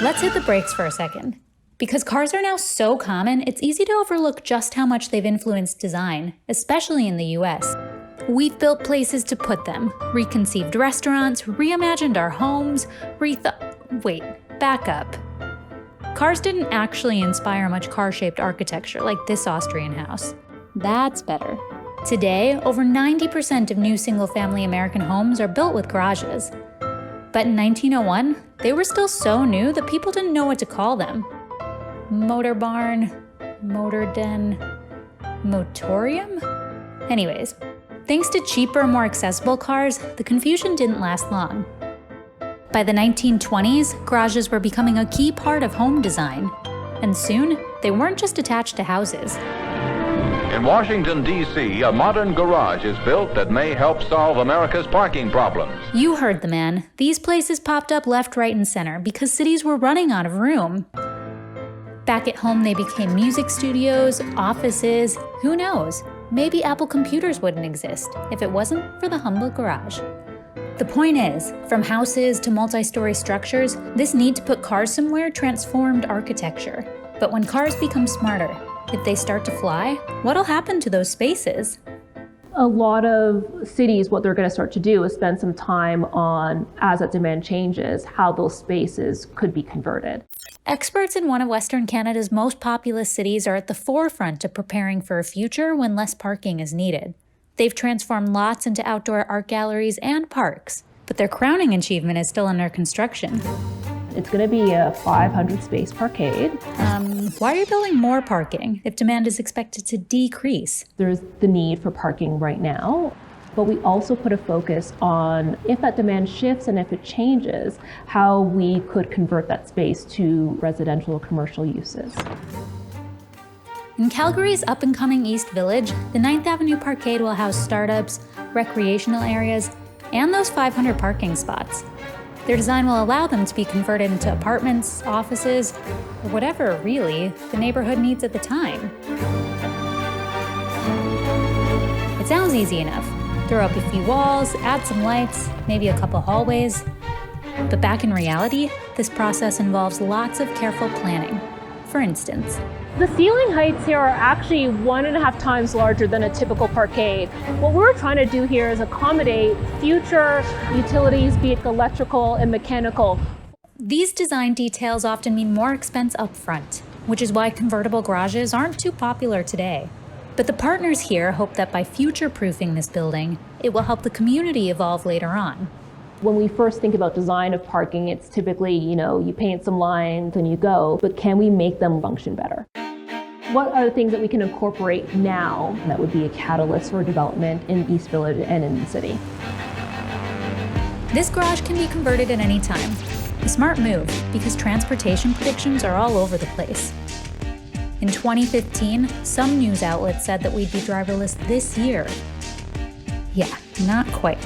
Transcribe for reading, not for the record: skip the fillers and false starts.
Let's hit the brakes for a second. Because cars are now so common, it's easy to overlook just how much they've influenced design, especially in the US. We've built places to put them, reconceived restaurants, reimagined our homes, Wait, back up. Cars didn't actually inspire much car-shaped architecture like this Austrian house. That's better. Today, over 90% of new single-family American homes are built with garages. But in 1901, they were still so new that people didn't know what to call them. Motor barn, motor den, motorium? Anyways, thanks to cheaper, more accessible cars, the confusion didn't last long. By the 1920s, garages were becoming a key part of home design. And soon, they weren't just attached to houses. In Washington, D.C., a modern garage is built that may help solve America's parking problems. You heard the man. These places popped up left, right, and center because cities were running out of room. Back at home, they became music studios, offices, who knows? Maybe Apple computers wouldn't exist if it wasn't for the humble garage. The point is, from houses to multi-story structures, this need to put cars somewhere transformed architecture. But when cars become smarter, if they start to fly, what'll happen to those spaces? A lot of cities, what they're going to start to do is spend some time on, as that demand changes, how those spaces could be converted. Experts in one of Western Canada's most populous cities are at the forefront of preparing for a future when less parking is needed. They've transformed lots into outdoor art galleries and parks, but their crowning achievement is still under construction. It's going to be a 500-space parkade. Why are you building more parking if demand is expected to decrease? There's the need for parking right now, but we also put a focus on if that demand shifts and if it changes, how we could convert that space to residential or commercial uses. In Calgary's up-and-coming East Village, the 9th Avenue Parkade will house startups, recreational areas, and those 500 parking spots. Their design will allow them to be converted into apartments, offices, or whatever, really, the neighborhood needs at the time. It sounds easy enough. Throw up a few walls, add some lights, maybe a couple hallways. But back in reality, this process involves lots of careful planning. For instance, the ceiling heights here are actually 1.5 times larger than a typical parkade. What we're trying to do here is accommodate future utilities, be it electrical and mechanical. These design details often mean more expense up front, which is why convertible garages aren't too popular today. But the partners here hope that by future-proofing this building, it will help the community evolve later on. When we first think about design of parking, it's typically, you paint some lines and you go, but can we make them function better? What are the things that we can incorporate now that would be a catalyst for development in East Village and in the city? This garage can be converted at any time. A smart move, because transportation predictions are all over the place. In 2015, some news outlets said that we'd be driverless this year. Yeah, not quite.